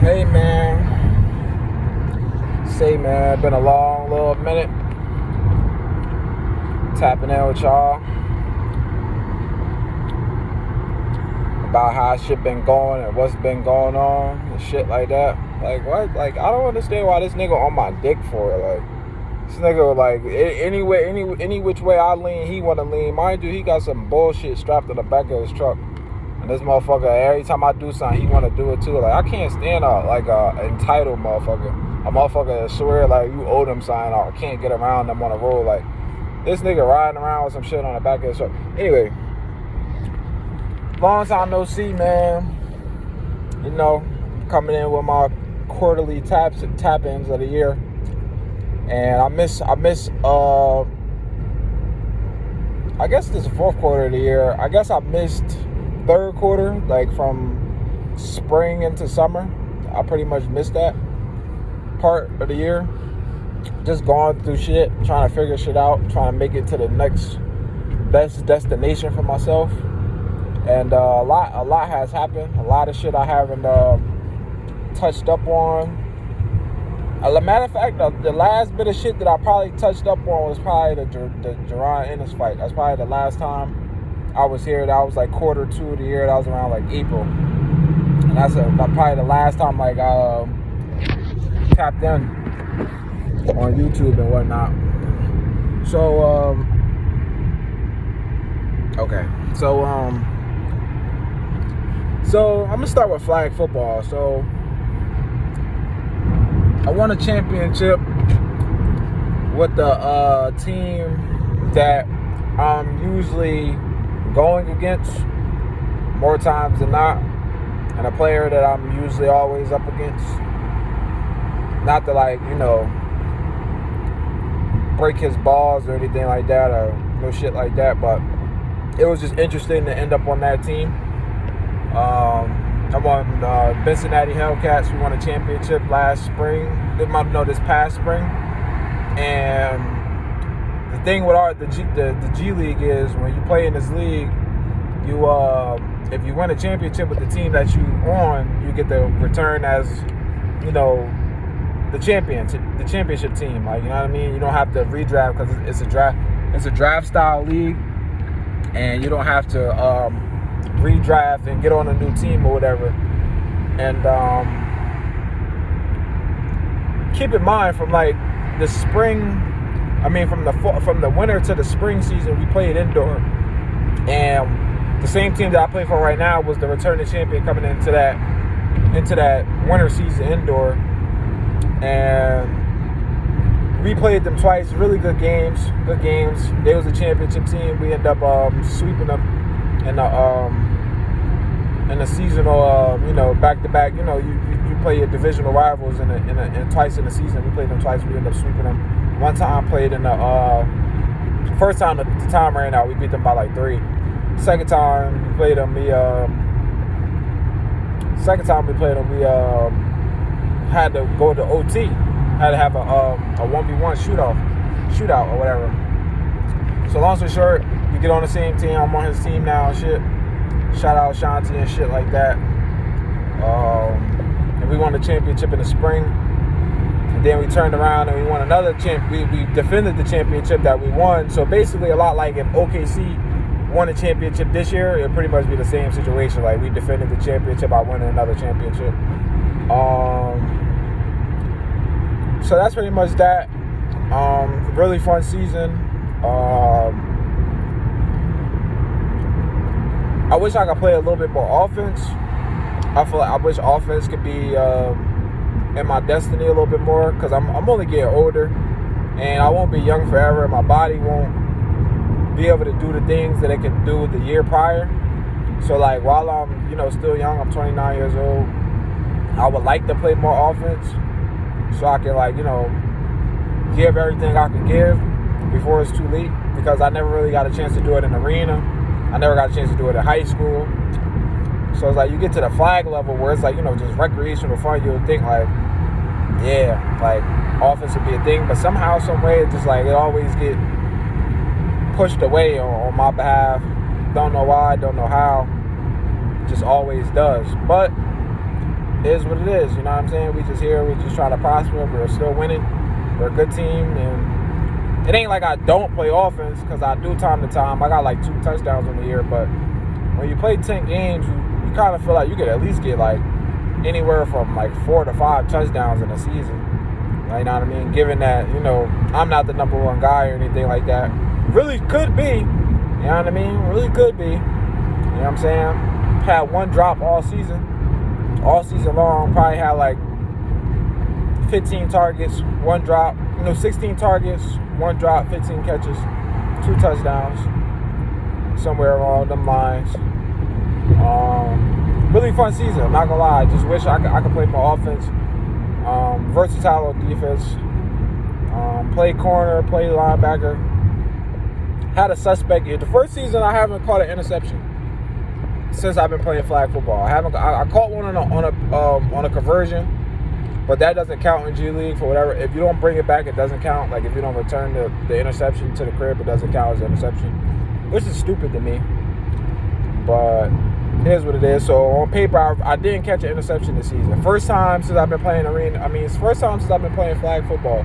Hey man, been a long little minute tapping in with y'all about how shit been going and what's been going on and shit like that. Like what? Like I don't understand why this nigga on my dick for it. Like this nigga like any which way I lean, he wanna lean. Mind you, he got some bullshit strapped to the back of his truck. And this motherfucker, every time I do something, he want to do it too. Like, I can't stand a entitled motherfucker. A motherfucker that swear, like, you owe them something or can't get around them on the road. Like, this nigga riding around with some shit on the back of his truck. Anyway, long time no see, man. You know, coming in with my quarterly tap-ins of the year. And I guess this is the fourth quarter of the year. I guess I missed third quarter, like from spring into summer. I pretty much missed that part of the year. Just going through shit, trying to figure shit out, trying to make it to the next best destination for myself. And a lot has happened. A lot of shit I haven't touched up on. As a matter of fact, the last bit of shit that I probably touched up on was probably the Jerron Ennis fight. That's probably the last time I was here. That was like quarter 2 of the year. That was around like April, and that's probably the last time like I tapped in on YouTube and whatnot. So okay, so I'm gonna start with flag football. So I won a championship with the team that I'm usually going against more times than not, and a player that I'm usually always up against. Not to like, break his balls or anything like that or no shit like that, but it was just interesting to end up on that team. I'm on Cincinnati Hellcats. We won a championship this past spring, and the thing with the G League is when you play in this league, you if you win a championship with the team that you on, you get the return as the championship team. Like, you know what I mean? You don't have to redraft because it's a draft style league, and you don't have to redraft and get on a new team or whatever. And keep in mind from like the spring. From the winter to the spring season, we played indoor, and the same team that I play for right now was the returning champion coming into that winter season indoor, and we played them twice. Really good games. They was a championship team. We ended up sweeping them in the seasonal, back to back. You play your divisional rivals in twice in the season. We played them twice. We ended up sweeping them. One time I played in the first time the time ran out, we beat them by like 3. Second time we played them, we had to go to OT. Had to have a 1v1 shootout or whatever. So long story short, we get on the same team. I'm on his team now and shit. Shout out Shanti and shit like that. And we won the championship in the spring. And then we turned around and we won another we defended the championship that we won. So basically a lot like if OKC won a championship this year, it'd pretty much be the same situation. Like we defended the championship by winning another championship. So that's pretty much that. Really fun season. I wish I could play a little bit more offense. I wish offense could be in my destiny a little bit more, because I'm only getting older and I won't be young forever. My body won't be able to do the things that it can do the year prior. So like while I'm still young, I'm 29 years old, I would like to play more offense so I can give everything I can give before it's too late, because I never really got a chance to do it in the arena. I never got a chance to do it in high school. So it's like you get to the flag level where it's like, just recreational fun, you would think like, yeah, like offense would be a thing, but somehow, some way, it's just like it always get pushed away on my behalf. Don't know why, don't know how, just always does. But is what it is. You know what I'm saying? We just here. We just trying to prosper. We're still winning. We're a good team, and it ain't like I don't play offense, because I do time to time. I got like 2 touchdowns in the year, but when you play 10 games, you kind of feel like you could at least get like anywhere from like 4 to 5 touchdowns in a season. You know what I mean? Given that, you know, I'm not the number one guy or anything like that. Really could be. You know what I mean? Really could be. You know what I'm saying? Had 1 drop all season long. Probably had like 15 targets, 1 drop. 16 targets, 1 drop, 15 catches, 2 touchdowns. Somewhere along them lines. Really fun season. I'm not gonna lie. I just wish I could play more offense. Versatile on defense. Play corner, play linebacker. Had a suspect year. The first season I haven't caught an interception since I've been playing flag football. I caught one on a conversion, but that doesn't count in G League for whatever. If you don't bring it back, it doesn't count. Like if you don't return the interception to the crib, it doesn't count as an interception, which is stupid to me. But here's what it is. So on paper, I didn't catch an interception this season. First time since I've been playing it's first time since I've been playing flag football,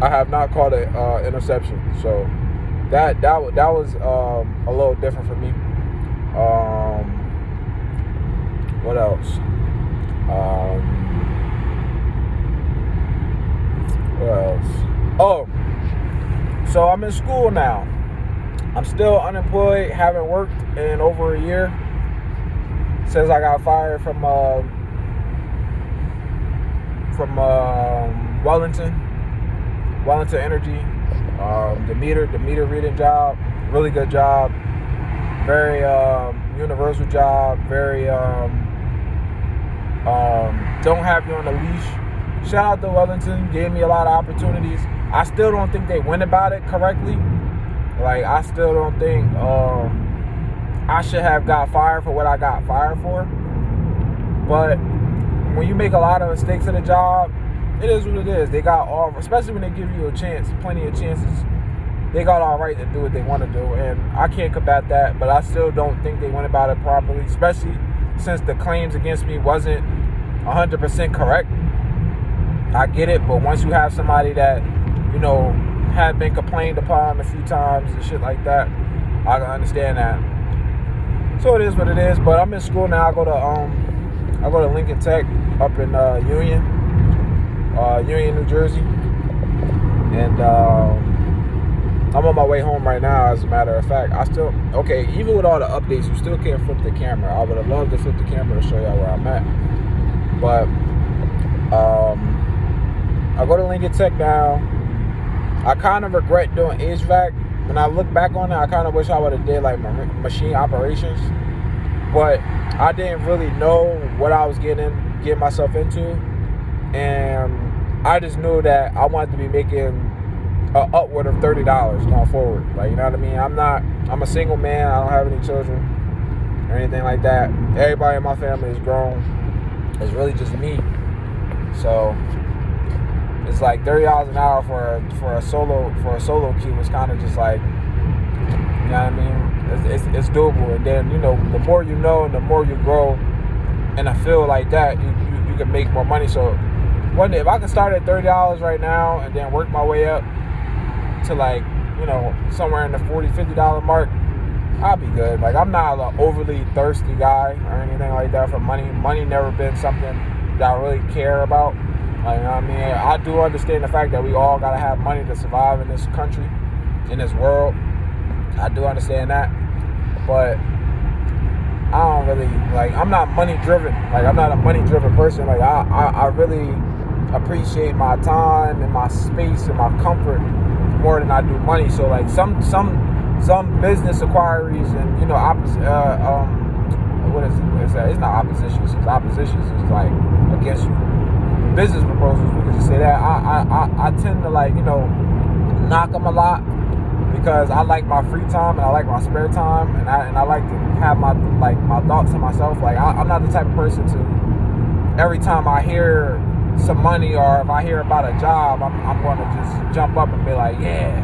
I have not caught an interception. So that was a little different for me. What else? Oh, so I'm in school now. I'm still unemployed. Haven't worked in over a year since I got fired from Wellington Energy. The meter reading job, really good job, very universal job, very don't have you on the leash. Shout out to Wellington, gave me a lot of opportunities. I still don't think they went about it correctly. Like, I still don't think I should have got fired for what I got fired for. But when you make a lot of mistakes in a job, it is what it is. They got all, especially when they give you a chance, plenty of chances, they got all right to do what they want to do. And I can't combat that, but I still don't think they went about it properly, especially since the claims against me wasn't 100% correct. I get it, but once you have somebody that, you know, have been complained upon a few times and shit like that, I can understand that. So it is what it is. But I'm in school now. I go to Lincoln Tech up in Union, New Jersey, and I'm on my way home right now. As a matter of fact, even with all the updates, you still can't flip the camera. I would have loved to flip the camera to show y'all where I'm at, but I go to Lincoln Tech now. I kind of regret doing HVAC. When I look back on it, I kind of wish I would have did like machine operations, but I didn't really know what I was getting myself into, and I just knew that I wanted to be making upward of $30 going forward. Like, you know what I mean? I'm a single man. I don't have any children or anything like that. Everybody in my family is grown. It's really just me. So it's like $30 an hour for a solo queue is kind of just like, you know what I mean? It's doable. And then, you know, the more you know and the more you grow in a field like that, you can make more money. So one day, if I can start at $30 right now and then work my way up to, like, you know, somewhere in the $40, $50 mark, I'll be good. Like, I'm not an overly thirsty guy or anything like that for money. Money never been something that I really care about. Like, you know what I mean? I do understand the fact that we all gotta have money to survive in this country, in this world. I do understand that, but I don't really, like, I'm not money driven. Like, I'm not a money driven person. Like, I really appreciate my time and my space and my comfort more than I do money. So, like, some business inquiries and, you know, what is that? It's not oppositions. It's oppositions. It's like against you. Business proposals, we could just say that. I tend to, like, you know, knock them a lot because I like my free time and I like my spare time, and I like to have my thoughts to myself. Like, I'm not the type of person to, every time I hear some money or if I hear about a job, I'm going to just jump up and be like, yeah,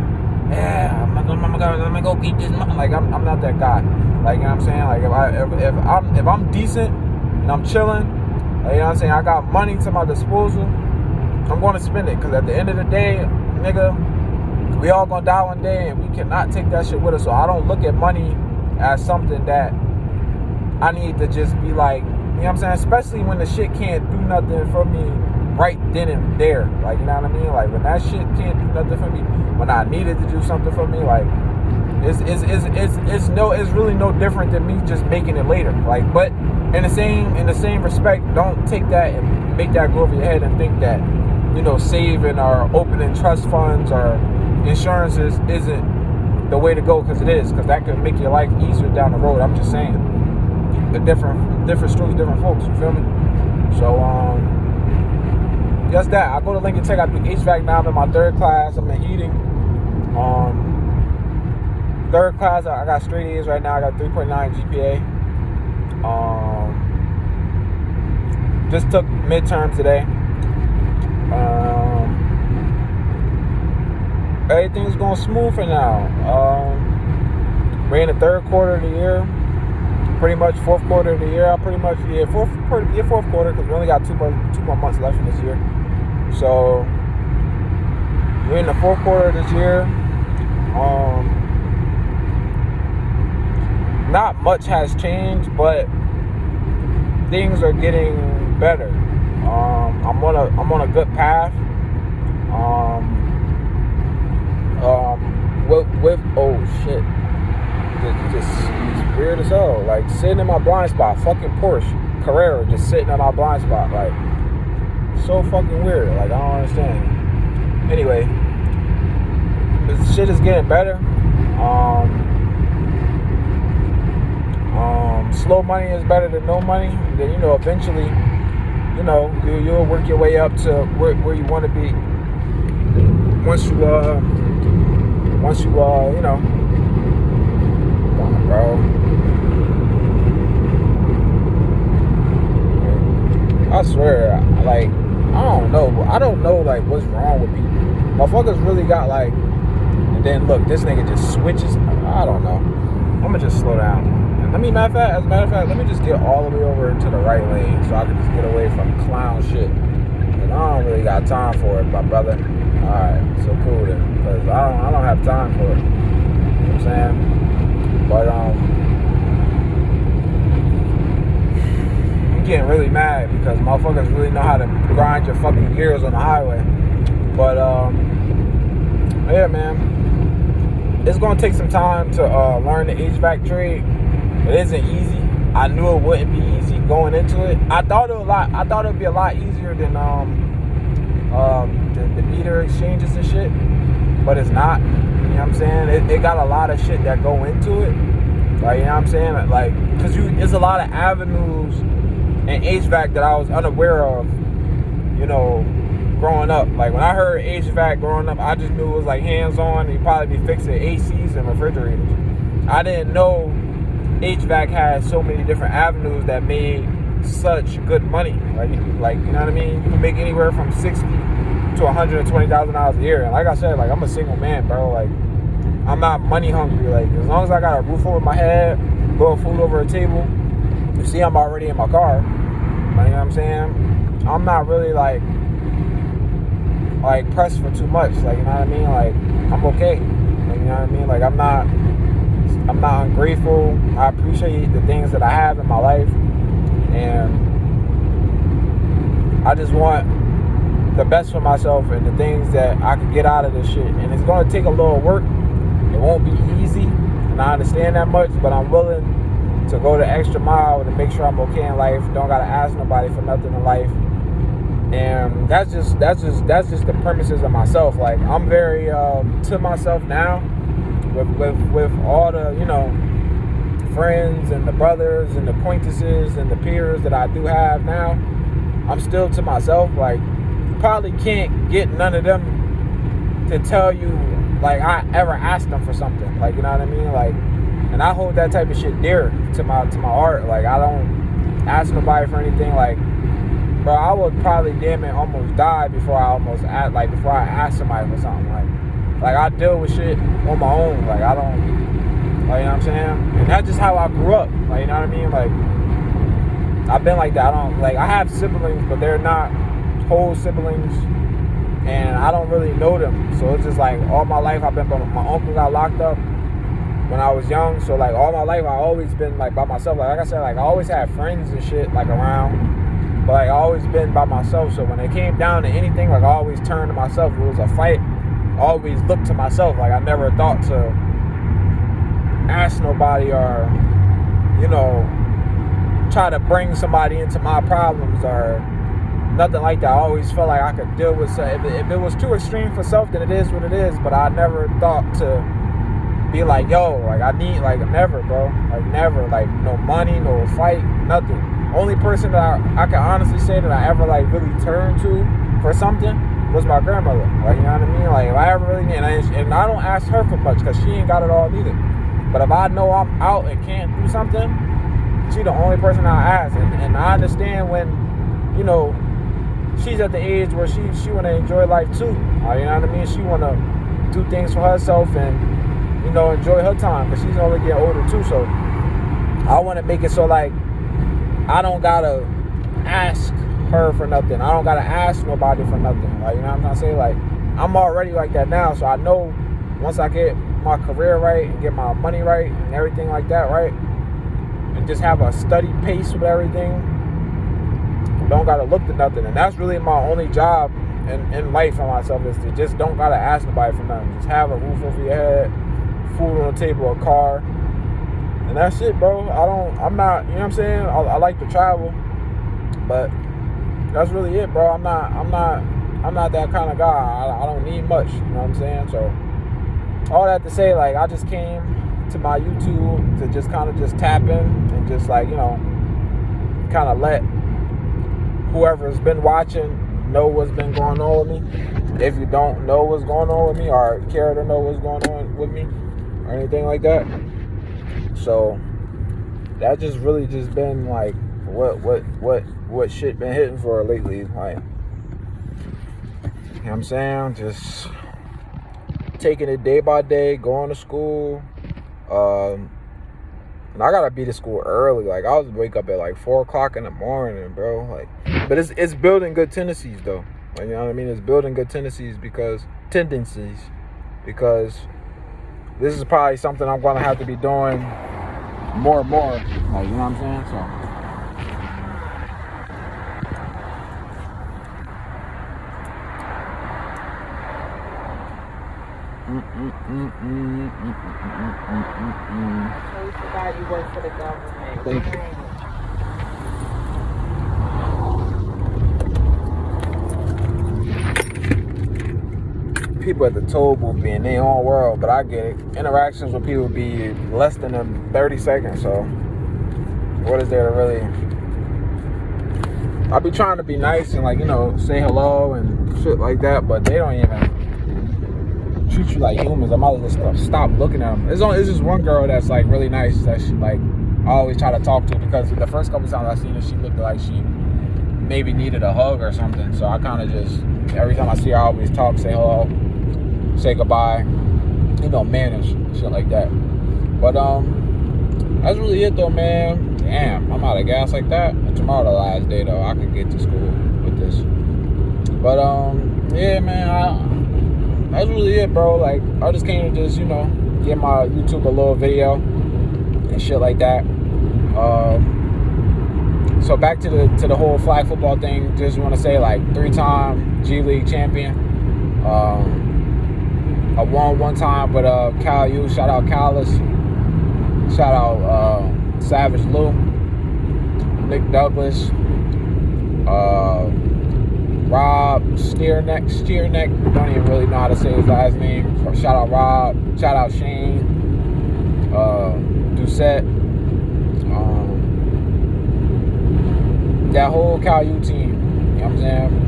I'm gonna go get this money. Like, I'm not that guy. Like, you know what I'm saying? Like, if I'm decent and I'm chilling, Like, you know what I'm saying? I got money to my disposal. I'm going to spend it, because at the end of the day, nigga, we all gonna die one day, and we cannot take that shit with us. So I don't look at money as something that I need to just be like, you know what I'm saying? Especially when the shit can't do nothing for me right then and there. Like, you know what I mean? Like, when that shit can't do nothing for me, when I needed to do something for me, like, it's really no different than me just making it later. Like, but in the same respect, don't take that and make that go over your head and think that, you know, saving or opening trust funds or insurances isn't the way to go, because it is, because that could make your life easier down the road. I'm just saying, the different strokes, different folks, you feel me? So just that. I go to Lincoln Tech, I do HVAC now. I'm in my third class. I'm in heating. Third class, I got straight A's right now. I got 3.9 GPA. Just took midterms today. Everything's going smooth for now. We're in the third quarter of the year. Pretty much fourth quarter of the year. Fourth quarter, because we only got two more months left in this year. So we're in the fourth quarter of this year. Not much has changed, but things are getting better. I'm on a good path. With oh shit, it's weird as hell. Like, sitting in my blind spot, fucking Porsche Carrera just sitting in my blind spot, like, so fucking weird. Like, I don't understand. Anyway, this shit is getting better. Slow money is better than no money. Then, you know, eventually, you know, you'll work your way up to where you want to be. Once you you know, come on, bro. I swear, like, I don't know, like, what's wrong with people. Motherfuckers really got, like, and then look, this nigga just switches. I don't know. I'm gonna just slow down. As a matter of fact, let me just get all the way over to the right lane so I can just get away from clown shit. And I don't really got time for it, my brother. Alright, so cool then. Because I don't have time for it. You know what I'm saying? But, I'm getting really mad because motherfuckers really know how to grind your fucking gears on the highway. But, yeah, man. It's going to take some time to learn the HVAC trade. It isn't easy. I knew it wouldn't be easy going into it. I thought it would be a lot easier than the meter exchanges and shit, but it's not. You know what I'm saying? It got a lot of shit that go into it. Like, you know what I'm saying? Like, because there's a lot of avenues in HVAC that I was unaware of, you know, growing up. Like, when I heard HVAC growing up, I just knew it was like hands-on. You'd probably be fixing ACs and refrigerators. I didn't know HVAC has so many different avenues that made such good money. Like, you know what I mean? You can make anywhere from $60,000 to $120,000 a year. And like I said, like, I'm a single man, bro. Like, I'm not money hungry. Like, as long as I got a roof over my head, little food over a table, you see, I'm already in my car. Like, you know what I'm saying? I'm not really like pressed for too much. Like, you know what I mean? Like, I'm okay. Like, you know what I mean? Like, I'm not ungrateful. I appreciate the things that I have in my life, and I just want the best for myself and the things that I can get out of this shit. And it's going to take a little work. It won't be easy, and I understand that much, but I'm willing to go the extra mile to make sure I'm okay in life. Don't gotta ask nobody for nothing in life. And that's just the premises of myself. Like, I'm very to myself now. With all the, you know, friends and the brothers and the acquaintances and the peers that I do have now, I'm still to myself. Like, you probably can't get none of them to tell you, like, I ever asked them for something. Like, you know what I mean? Like, and I hold that type of shit dear to my heart. Like, I don't ask nobody for anything. Like, bro, I would probably damn it almost die before I ask somebody for something. Like, I deal with shit on my own. Like, I don't, like, you know what I'm saying? And that's just how I grew up. Like, you know what I mean? Like, I've been like that. I have siblings, but they're not whole siblings, and I don't really know them. So it's just like all my life I've been. My uncle got locked up when I was young, so like all my life I always been like by myself. Like I said, like I always had friends and shit like around, but like I always been by myself. So when it came down to anything, like I always turned to myself. If it was a fight, I always looked to myself. Like I never thought to ask nobody or, you know, try to bring somebody into my problems or nothing like that. I always felt like I could deal with if it was too extreme for self, then it is what it is. But I never thought to be like, yo, like I need, like never, bro, like never, like no money, no fight, nothing. Only person that I can honestly say that I ever like really turned to for something was my grandmother. Like, you know what I mean? Like if I ever really need, and I don't ask her for much because she ain't got it all either. But if I know I'm out and can't do something, she the only person I ask. And I understand when, you know, she's at the age where she want to enjoy life too. Like, you know what I mean? She want to do things for herself and, you know, enjoy her time, because she's only getting older too. So I want to make it so like I don't gotta ask her for nothing. I don't gotta ask nobody for nothing. Like, you know what I'm trying to say? Like, I'm already like that now, so I know once I get my career right and get my money right and everything like that right, and just have a steady pace with everything, don't gotta look to nothing. And that's really my only job in life for myself, is to just don't gotta ask nobody for nothing. Just have a roof over your head, food on the table, a car, and that's it, bro. I'm not, you know what I'm saying? I like to travel, but that's really it, bro. I'm not that kind of guy. I don't need much, you know what I'm saying? So all that to say, like, I just came to my YouTube to just kind of just tap in and just like, you know, kind of let whoever's been watching know what's been going on with me. If you don't know what's going on with me or care to know what's going on with me or anything like that. So that just really just been like what shit been hitting for lately. Like, you know what I'm saying? Just taking it day by day, going to school. And I gotta be to school early. Like, I was wake up at like 4 o'clock in the morning, bro. Like, but it's building good tendencies though. Like, you know what I mean? It's building good tendencies because this is probably something I'm gonna have to be doing more and more. Like, you know what I'm saying? So I totally forgot you work for the government. Thank you. People at the toll booth be in their own world, but I get it. Interactions with people be less than 30 seconds, so what is there to really... I be trying to be nice and, like, you know, say hello and shit like that, but they don't even treat you like humans. I might as well just stop looking at them. It's just one girl that's like really nice that she, like, I always try to talk to, because the first couple times I seen her, she looked like she maybe needed a hug or something. So I kind of just, every time I see her, I always talk, say hello, say goodbye, you know, manners, shit like that. But that's really it though, man. Damn, I'm out of gas like that. And tomorrow the last day though, I could get to school with this. But yeah, man, that's really it, bro. Like, I just came to just, you know, get my YouTube a little video and shit like that. So back to the whole flag football thing. Just want to say, like, 3-time G League champion. I won one time with Cal U. Shout out Callis. Shout out Savage Lou, Nick Douglas, Rob Steerneck. Don't even really know how to say his last name. Shout out Rob. Shout out Shane. Doucette. That whole Cal U team. You know what I'm saying?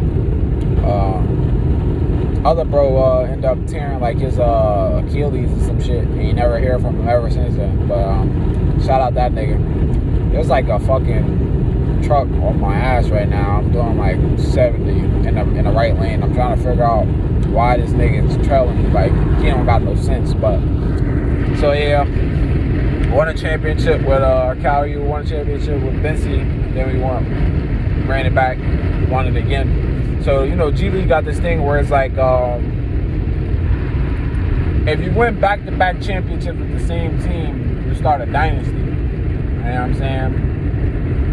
Other bro ended up tearing like his Achilles or some shit. Ain't never hear from him ever since then. But shout out that nigga. There's like a fucking truck on my ass right now. I'm doing like 70 in the right lane. I'm trying to figure out why this nigga is trailing me. Like, he don't got no sense. But so yeah, won a championship with Cal U. Won a championship with Bency. then we ran it back, won it again. So, you know, G League got this thing where it's like, if you win back-to-back championships with the same team, you start a dynasty. You know what I'm saying?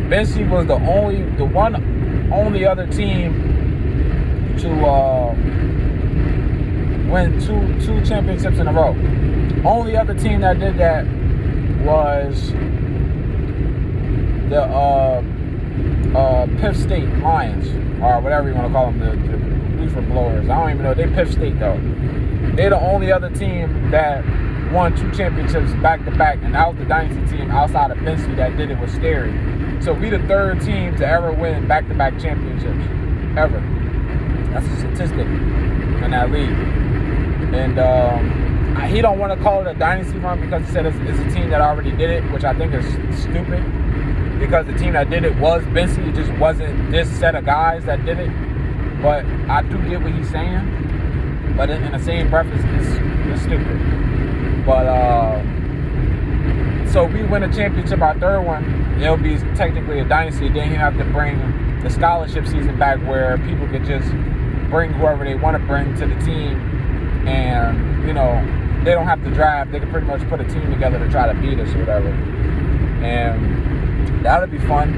Bency was the only other team to win two championships in a row. Only other team that did that was the Piff State Lions, or whatever you want to call them, the reefer blowers. I don't even know. They Piff State though. They're the only other team that won 2 championships back to back, and that was the dynasty team outside of Bency that did it with Scary. So we the 3rd team to ever win back to back championships ever. That's a statistic in that league. And he don't want to call it a dynasty run because he said it's a team that already did it, which I think is stupid. Because the team that did it was Bency. It just wasn't this set of guys that did it. But I do get what he's saying. But in the same breath, it's stupid. But so we win a championship, our 3rd one, it'll be technically a dynasty. Then you have to bring the scholarship season back where people could just bring whoever they want to bring to the team, and you know they don't have to draft. They can pretty much put a team together to try to beat us or whatever. And that'll be fun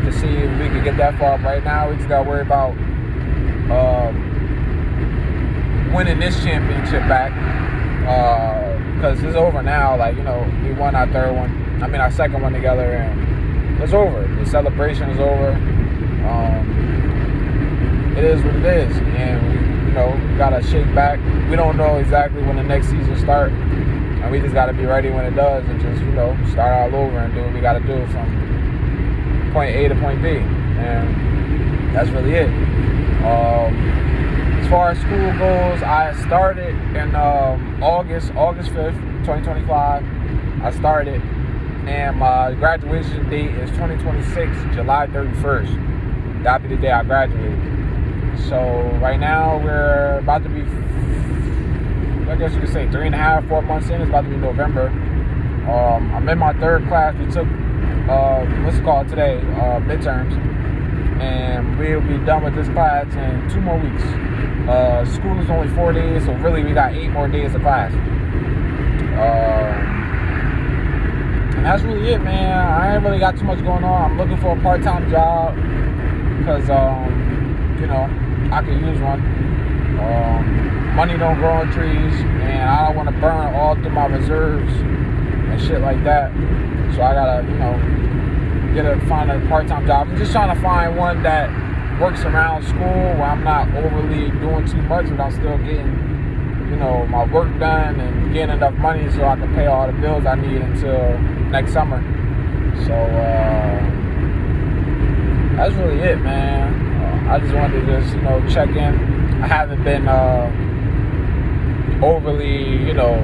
to see if we can get that far. Right now, we just gotta worry about winning this championship back, because it's over now. Like, you know, we won our 3rd one. I mean, our 2nd one together, and it's over. The celebration is over. It is what it is, and we, you know, gotta shake back. We don't know exactly when the next season starts, and we just gotta be ready when it does, and just, you know, start all over and do what we gotta do from point A to point B, and that's really it. As far as school goes, I started in August 5th, 2025. I started, and my graduation date is 2026, July 31st. That'll be the day I graduated. So right now we're about to be, I guess you could say 3.5, 4 months in. It's about to be November. I'm in my 3rd class. We took what's it called today, midterms, and we'll be done with this class in 2 more weeks. School is only 4 days, so really we got 8 more days of class. And that's really it, man. I ain't really got too much going on. I'm looking for a part-time job because, you know, I could use one. Money don't grow on trees, and I don't want to burn all through my reserves and shit like that. So I gotta, you know, find a part-time job. I'm just trying to find one that works around school where I'm not overly doing too much, but I'm still getting, you know, my work done and getting enough money so I can pay all the bills I need until next summer. So that's really it, man. I just wanted to just, you know, check in. I haven't been overly, you know,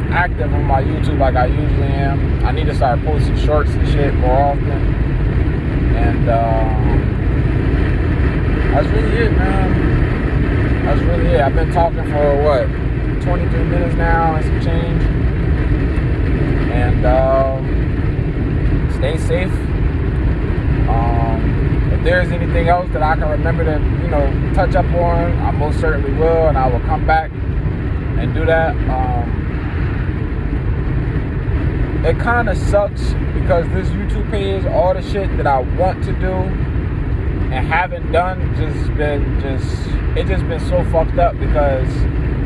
active on my YouTube like I usually am. I need to start posting shorts and shit more often. And that's really it, man. That's really it. I've been talking for what, 23 minutes now and some change. And stay safe. If there's anything else that I can remember to, you know, touch up on, I most certainly will, and I will come back and do that. It kind of sucks because this YouTube page, all the shit that I want to do and haven't done, it's just been so fucked up because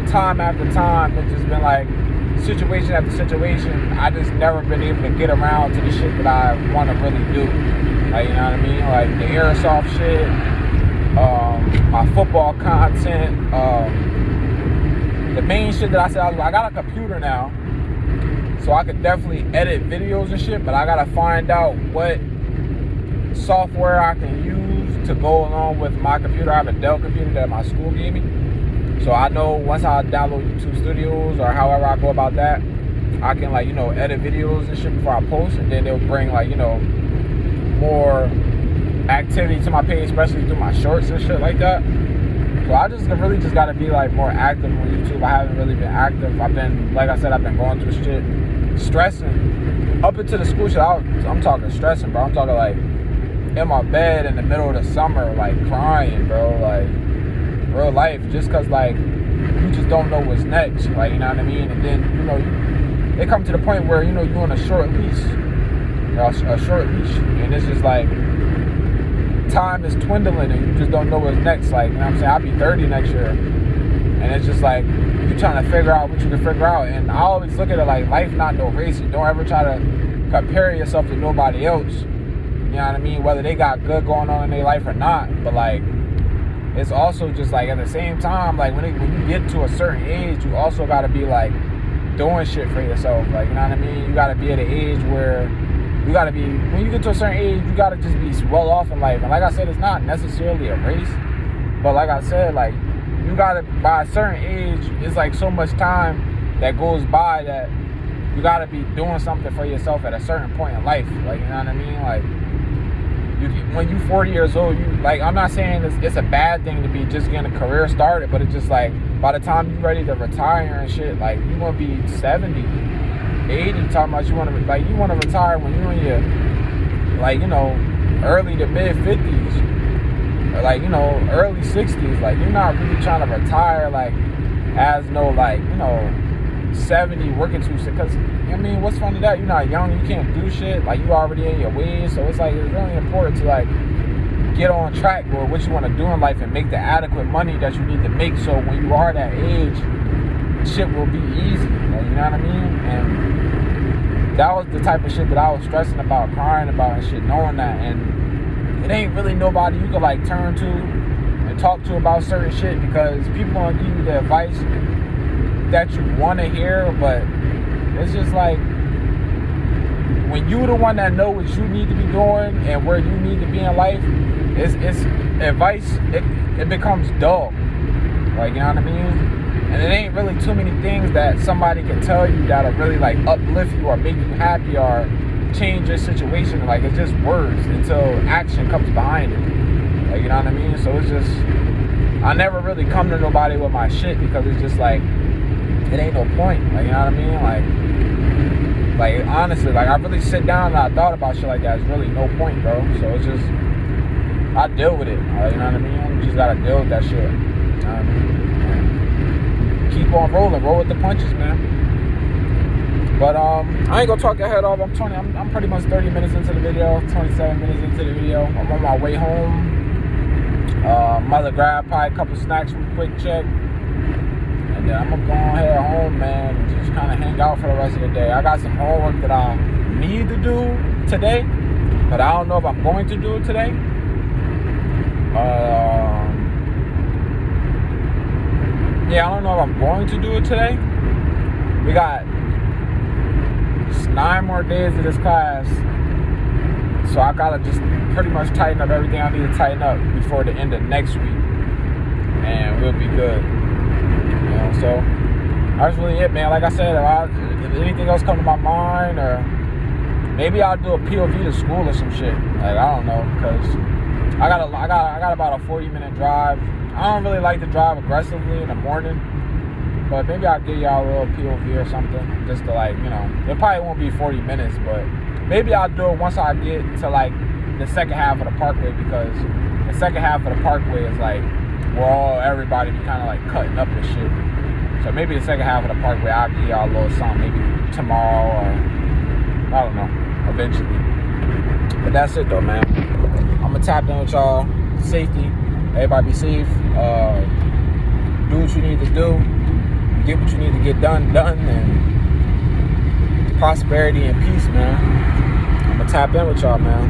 time after time, it's just been like situation after situation. I just never been able to get around to the shit that I want to really do. Like, you know what I mean? Like the airsoft shit, my football content, the main shit that I said, I got a computer now, so I could definitely edit videos and shit, but I gotta find out what software I can use to go along with my computer. I have a Dell computer that my school gave me. So I know once I download YouTube Studios or however I go about that, I can, like, you know, edit videos and shit before I post, and then they'll bring, like, you know, more activity to my page, especially through my shorts and shit like that. So I just really just gotta be like more active on YouTube. I haven't really been active. I've been, like I said, I've been going through shit, stressing up into the school shit, I'm talking stressing, bro. I'm talking like in my bed in the middle of the summer, like crying, bro. Like real life, just cause like you just don't know what's next. Like, you know what I mean? And then, you know, it come to the point where, you know, you're on a short leash. A short leash. And it's just like time is dwindling and you just don't know what's next. Like, you know what I'm saying? I'll be 30 next year. And it's just like you trying to figure out what you can figure out. And I always look at it like life not no race. You don't ever try to compare yourself to nobody else. You know what I mean? Whether they got good going on in their life or not. But like, it's also just like at the same time, like when you get to a certain age, you also got to be like doing shit for yourself. Like, you know what I mean? You got to be at an age where you got to be, when you get to a certain age, you got to just be well off in life. And like I said, it's not necessarily a race. But like I said, like you got to, by a certain age, it's like so much time that goes by that you got to be doing something for yourself at a certain point in life. Like, you know what I mean? Like, when you 40 years old, you like, I'm not saying it's a bad thing to be just getting a career started, but it's just like by the time you're ready to retire and shit, like you want to be 70, 80, talking about you want to retire when you're in your, like, you know, early to mid 50s or like, you know, early 60s. Like, you're not really trying to retire like as no, like, you know, 70 working too sick, because I mean, what's fun to that? You're not young, you can't do shit, like you already in your ways. So it's like it's really important to like get on track with what you want to do in life and make the adequate money that you need to make, so when you are that age, shit will be easy. Like, you know what I mean? And that was the type of shit that I was stressing about, crying about and shit, knowing that. And it ain't really nobody you could like turn to and talk to about certain shit, because people gonna give you the advice that you want to hear, but it's just like when you the one that know what you need to be doing and where you need to be in life, it's advice, it becomes dull. Like, you know what I mean? And it ain't really too many things that somebody can tell you that'll really like uplift you or make you happy or change your situation. Like, it's just words until action comes behind it. Like, you know what I mean? So it's just, I never really come to nobody with my shit, because it's just like, it ain't no point. Like, you know what I mean? Like honestly, like I really sit down and I thought about shit like that. It's really no point, bro. So it's just, I deal with it. Like, you know what I mean? You just gotta deal with that shit. You know what I mean? Keep on rolling, roll with the punches, man. But I ain't gonna talk your head off. I'm pretty much 30 minutes into the video, 27 minutes into the video. I'm on my way home. I'm gonna grab probably a couple snacks real quick, check. And then I'm gonna go ahead home, man, and just kind of hang out for the rest of the day. I got some homework that I need to do today, but I don't know if I'm going to do it today. Yeah, I don't know if I'm going to do it today. We got 9 more days of this class, so I gotta just pretty much tighten up everything I need to tighten up before the end of next week, and we'll be good. You know, so that's really it, man. Like I said, if anything else come to my mind, or maybe I'll do a POV to school or some shit. Like, I don't know, because I got about a 40-minute drive. I don't really like to drive aggressively in the morning, but maybe I'll give y'all a little POV or something, just to, like, you know, it probably won't be 40 minutes, but maybe I'll do it once I get to like the second half of the parkway, because the second half of the parkway is like where everybody be kind of like cutting up and shit. So maybe the second half of the parkway, I'll give y'all a little something, maybe tomorrow, or I don't know, eventually. But that's it though, man. I'm gonna tap in with y'all. Safety, everybody be safe. Do what you need to do. Get what you need to get done, and prosperity and peace, man. I'm gonna tap in with y'all, man.